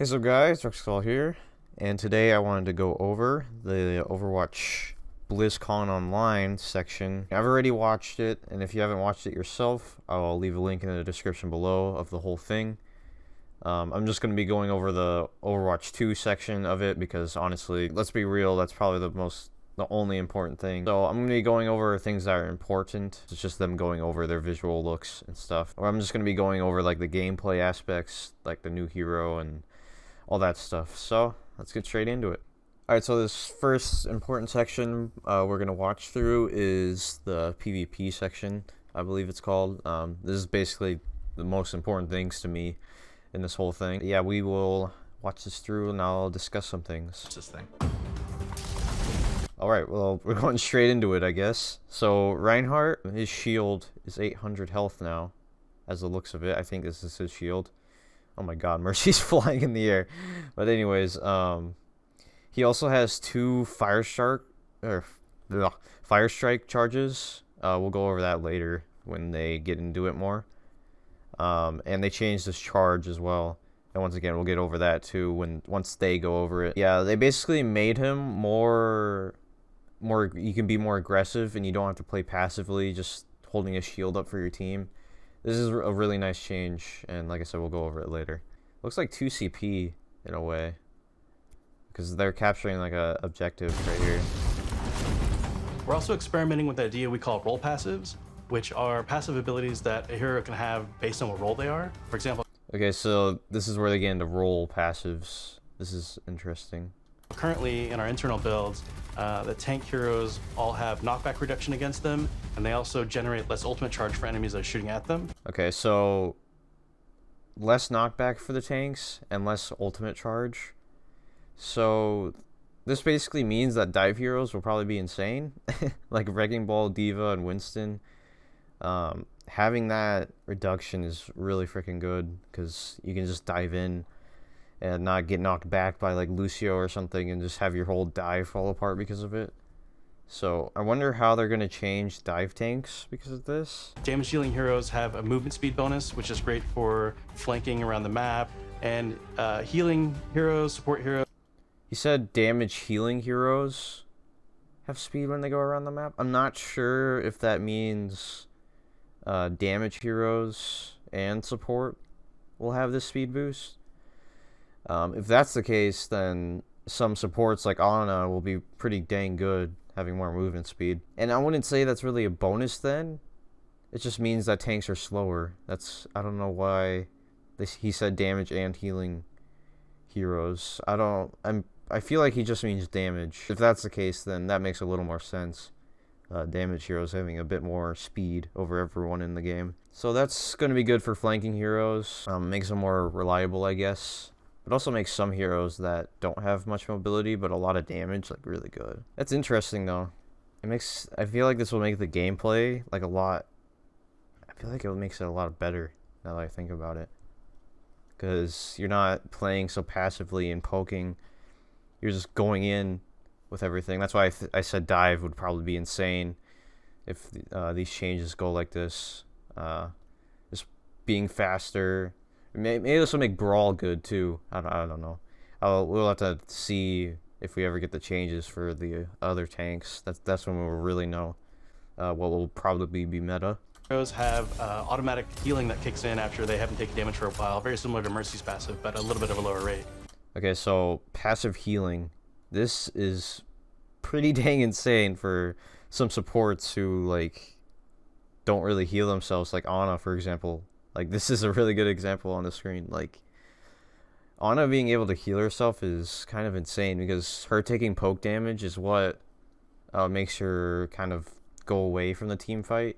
Hey, so guys, Rexcall here, and today I wanted to go over the Overwatch BlizzCon Online section. I've already watched it, and if you haven't watched it yourself, I'll leave a link in the description below of the whole thing. I'm just going to be going over the Overwatch 2 section of it because honestly, let's be real, that's probably the only important thing. So I'm going to be going over things that are important. It's just them going over their visual looks and stuff. Or I'm just going to be going over like the gameplay aspects, like the new hero and all that stuff. So let's get straight into it. Alright, so this first important section we're going to watch through is the PvP section, I believe it's called. This is basically the most important things to me in this whole thing. Yeah, we will watch this through and I'll discuss some things. What's this thing? Alright, well, we're going straight into it, I guess. So Reinhardt, his shield is 800 health now, as the looks of it. I think this is his shield. Oh my god, Mercy's flying in the air. But anyways, he also has two Fire Strike charges. We'll go over that later when they get into it more. And they changed this charge as well. And once again, we'll get over that too once they go over it. Yeah, they basically made him more you can be more aggressive and you don't have to play passively, just holding a shield up for your team. This is a really nice change, and like I said, we'll go over it later. Looks like 2 CP in a way, because they're capturing like a objective right here. We're also experimenting with the idea we call role passives, which are passive abilities that a hero can have based on what role they are. For example, okay, so this is where they get into role passives. This is interesting. currently in our internal builds, the tank heroes all have knockback reduction against them, and they also generate less ultimate charge for enemies that are shooting at them. Okay, so less knockback for the tanks and less ultimate charge. So this basically means that dive heroes will probably be insane, like Wrecking Ball, Diva, and Winston. Having that reduction is really freaking good because you can just dive in and not get knocked back by like Lucio or something and just have your whole dive fall apart because of it. So I wonder how they're going to change dive tanks because of this. Damage dealing heroes have a movement speed bonus, which is great for flanking around the map, and healing heroes, support heroes. He said damage healing heroes have speed when they go around the map. I'm not sure if that means damage heroes and support will have this speed boost. If that's the case, then some supports like Ana will be pretty dang good having more movement speed. And I wouldn't say that's really a bonus then. It just means that tanks are slower. I don't know why he said damage and healing heroes. I feel like he just means damage. If that's the case, then that makes a little more sense. Damage heroes having a bit more speed over everyone in the game. So that's going to be good for flanking heroes. Makes them more reliable, I guess. It also makes some heroes that don't have much mobility but a lot of damage like really good. That's interesting though. I feel like this will make the gameplay like a lot. I feel like it makes it a lot better now that I think about it. Because you're not playing so passively and poking. You're just going in with everything. That's why I said dive would probably be insane if these changes go like this. Just being faster. Maybe this will make Brawl good too. I don't know. We'll have to see if we ever get the changes for the other tanks. That's when we'll really know what will probably be meta. Heroes have automatic healing that kicks in after they haven't taken damage for a while, very similar to Mercy's passive, but a little bit of a lower rate. Okay, so passive healing. This is pretty dang insane for some supports who like don't really heal themselves, like Ana, for example. Like, this is a really good example on the screen. Like, Ana being able to heal herself is kind of insane because her taking poke damage is what makes her kind of go away from the team fight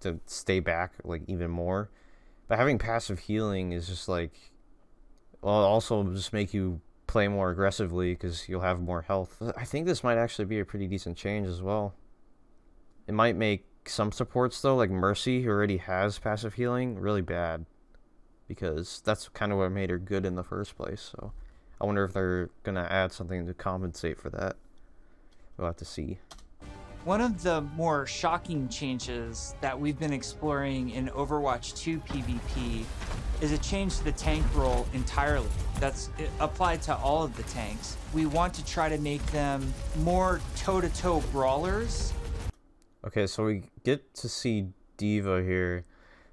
to stay back, like, even more. But having passive healing is just, like, well, also just make you play more aggressively because you'll have more health. I think this might actually be a pretty decent change as well. It might make some supports though, like Mercy, who already has passive healing, really bad because that's kind of what made her good in the first place. So I wonder if they're gonna add something to compensate for that. We'll have to see. One of the more shocking changes that we've been exploring in Overwatch 2 PvP is a change to the tank role entirely. That's applied to all of the tanks. We want to try to make them more toe-to-toe brawlers. Okay, so we get to see D.Va here.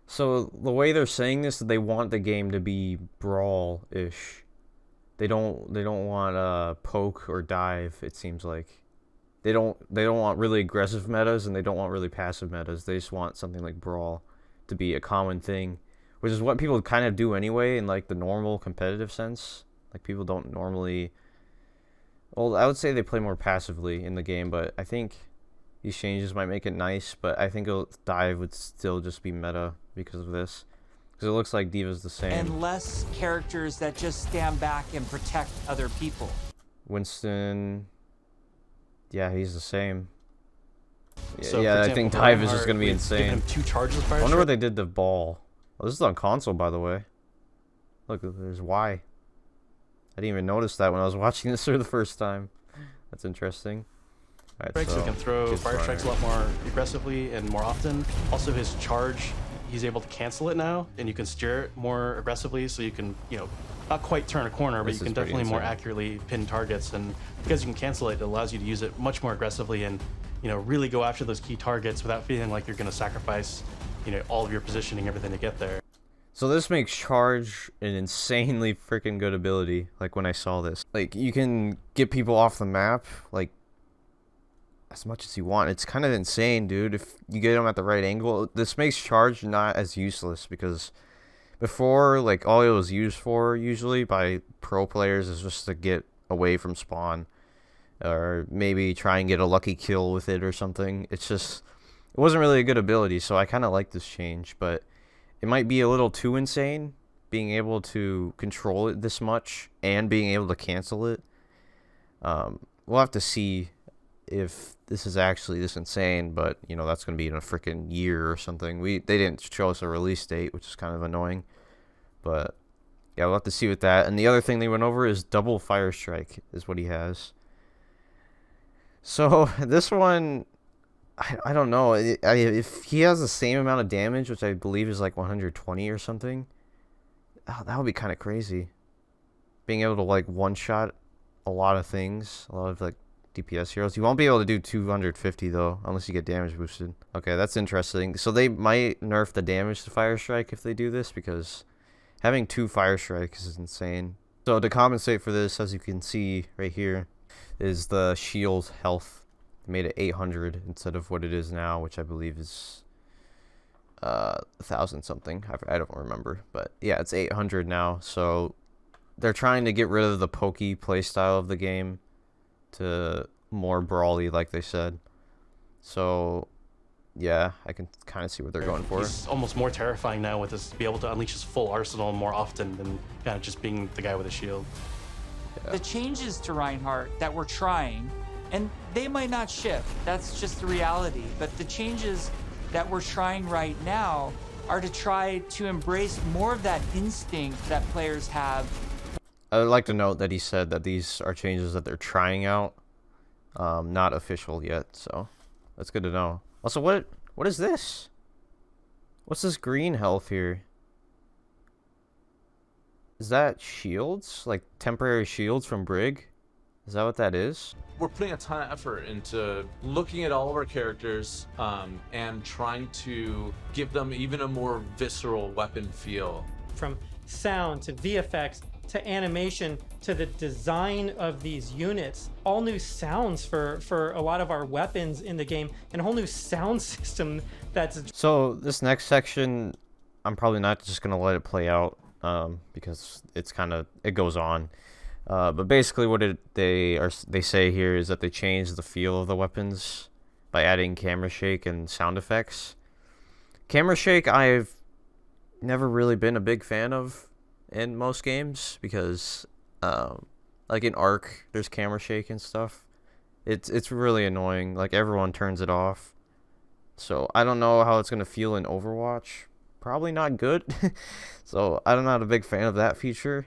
So the way they're saying this, they want the game to be brawl-ish. They don't want poke or dive, it seems like. They don't want really aggressive metas, and they don't want really passive metas. They just want something like brawl to be a common thing, which is what people kind of do anyway in like the normal competitive sense. Like people don't normally, well, I would say they play more passively in the game, but I think these changes might make it nice, but I think dive would still just be meta because of this. Because it looks like D.Va's the same. And less characters that just stand back and protect other people. Winston, yeah, he's the same. So, yeah, for I think example, dive is just Reinhardt, going to be we've insane. given him 2 charges of fire I wonder strike. where they did the ball. Oh, this is on console, by the way. Look, there's Y. I didn't even notice that when I was watching this for the first time. That's interesting. Alright, So he can throw good fire strikes a lot more aggressively and more often. Also, his charge, he's able to cancel it now, and you can steer it more aggressively, so you can, you know, not quite turn a corner, but This you can is pretty definitely more insane. accurately pin targets. And because you can cancel it, it allows you to use it much more aggressively and, you know, really go after those key targets without feeling like you're going to sacrifice, you know, all of your positioning, everything to get there. So this makes charge an insanely freaking good ability, like when I saw this. Like, you can get people off the map, like, as much as you want. It's kind of insane, dude, if you get them at the right angle. This makes charge not as useless, because before, like, all it was used for, usually, by pro players is just to get away from spawn. Or maybe try and get a lucky kill with it or something. It's just, it wasn't really a good ability, so I kind of like this change, but it might be a little too insane, being able to control it this much and being able to cancel it. We'll have to see if this is actually this insane, but, you know, that's going to be in a freaking year or something. They didn't show us a release date, which is kind of annoying. But, yeah, we'll have to see with that. And the other thing they went over is double fire strike is what he has. So, this one, I don't know. If he has the same amount of damage, which I believe is like 120 or something, that would be kind of crazy. Being able to like one-shot a lot of things, a lot of like DPS heroes. You won't be able to do 250 though, unless you get damage boosted. Okay, that's interesting. So they might nerf the damage to Fire Strike if they do this, because having 2 Fire Strikes is insane. So to compensate for this, as you can see right here, is the shield health. Made it 800 instead of what it is now, which I believe is 1,000 something. I don't remember, but yeah, it's 800 now. So they're trying to get rid of the pokey playstyle of the game to more brawly, like they said. So yeah, I can kind of see what they're going for. He's almost more terrifying now with this, to be able to unleash his full arsenal more often than kind of just being the guy with a shield. Yeah. The changes to Reinhardt that we're trying, and they might not shift, that's just the reality, but the changes that we're trying right now are to try to embrace more of that instinct that players have. I would like to note that he said that these are changes that they're trying out, not official yet, so that's good to know. Also, what is this? What's this green health here? Is that shields? Like temporary shields from Brig? Is that what that is? We're putting a ton of effort into looking at all of our characters and trying to give them even a more visceral weapon feel. From sound to VFX to animation to the design of these units, all new sounds for a lot of our weapons in the game, and a whole new sound system that's... So this next section, I'm probably not just gonna let it play out because it's kind of, it goes on. But basically what they say here is that they changed the feel of the weapons by adding camera shake and sound effects. Camera shake I've never really been a big fan of in most games, because like in Ark there's camera shake and stuff. It's really annoying. Like everyone turns it off. So I don't know how it's gonna feel in Overwatch. Probably not good. So I'm not a big fan of that feature.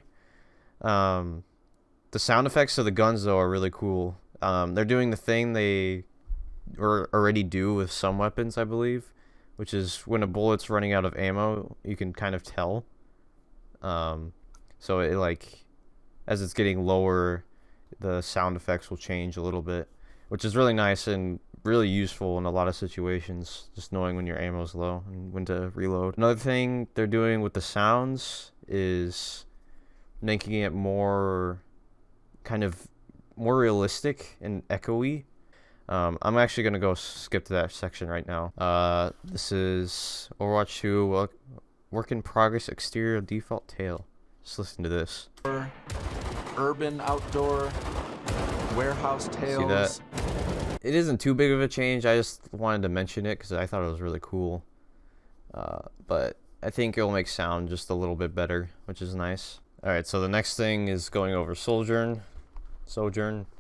The sound effects of the guns, though, are really cool. They're doing the thing they already do with some weapons, I believe, which is when a bullet's running out of ammo, you can kind of tell So it like, as it's getting lower, the sound effects will change a little bit, which is really nice and really useful in a lot of situations, just knowing when your ammo's low and when to reload. Another thing they're doing with the sounds is making it more kind of more realistic and echoey. I'm actually gonna go skip to that section right now. This is Overwatch 2 work in progress exterior default tail. Just listen to this. Urban outdoor warehouse tails. See that? It isn't too big of a change. I just wanted to mention it because I thought it was really cool. But I think it'll make sound just a little bit better, which is nice. All right, so the next thing is going over Sojourn,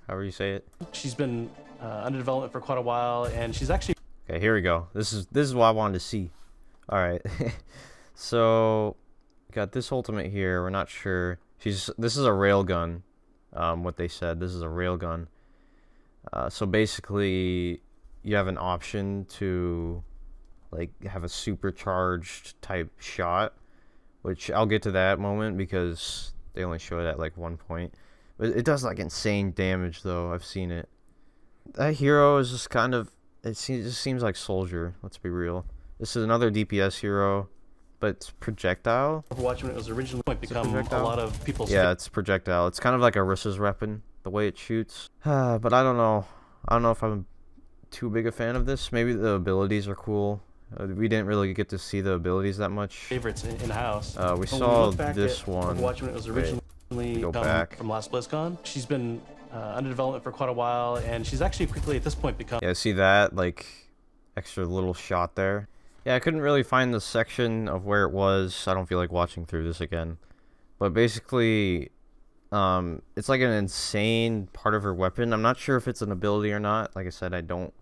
however you say it. She's been under development for quite a while, and she's actually... Okay, here we go. This is what I wanted to see. All right, so got this ultimate here. We're not sure. This is a railgun. What they said. This is a railgun. So basically, you have an option to like have a supercharged type shot, which I'll get to that moment because they only show it at like one point. But it does like insane damage though. I've seen it. That hero is just kind of, it just seems like Soldier. Let's be real. This is another DPS hero, but it's projectile. Overwatch, when it was originally become a projectile? lot of people's... Yeah, it's projectile. It's kind of like Arissa's weapon, the way it shoots. But I don't know. I don't know if I'm too big a fan of this. Maybe the abilities are cool. We didn't really get to see the abilities that much. favorites in-house. We saw this one. Overwatch, when it was originally go back. from last BlizzCon. She's been under development for quite a while, and she's actually quickly at this point become... Yeah, see that? Like, extra little shot there. Yeah, I couldn't really find the section of where it was. I don't feel like watching through this again. But basically, it's like an insane part of her weapon. I'm not sure if it's an ability or not. Like I said, I don't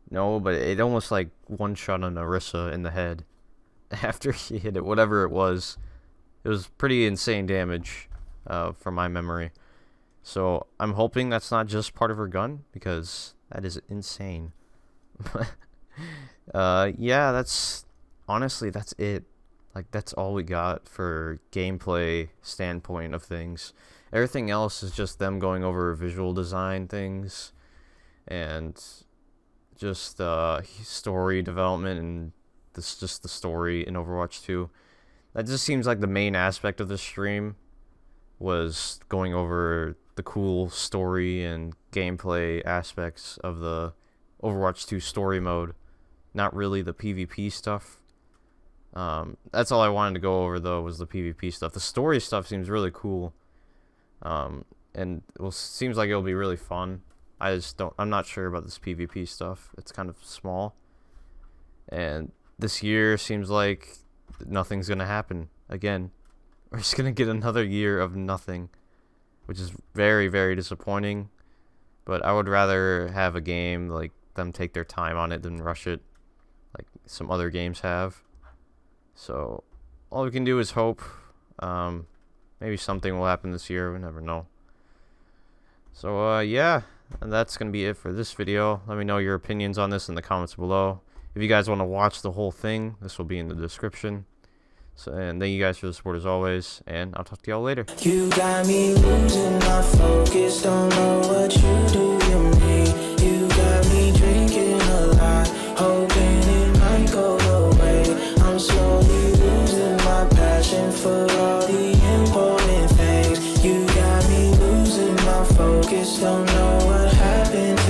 know, but it almost like one shot on Orisa in the head after she hit it, whatever it was. It was pretty insane damage from my memory. So I'm hoping that's not just part of her gun, because that is insane. Yeah, that's honestly, that's it. Like, that's all we got for gameplay standpoint of things. Everything else is just them going over visual design things and just story development, and just the story in Overwatch 2. That just seems like the main aspect of the stream was going over the cool story and gameplay aspects of the Overwatch 2 story mode, not really the PvP stuff. That's all I wanted to go over though, was the PvP stuff. The story stuff seems really cool, and it seems like it'll be really fun. I'm not sure about this PvP stuff. It's kind of small, and this year seems like nothing's gonna happen again. We're just gonna get another year of nothing, which is very, very disappointing. But I would rather have a game, like, them take their time on it than rush it, like some other games have. So all we can do is hope. Maybe something will happen this year. We never know. So yeah, and that's gonna be it for this video. Let me know your opinions on this in the comments below. If you guys want to watch the whole thing, this will be in the description. So, and thank you guys for the support as always, and I'll talk to y'all later. You got me losing my focus, don't know what you do to me. You got me drinking a lot, hoping it might go away. I'm slowly losing my passion for all the important things. You got me losing my focus, don't know what happened.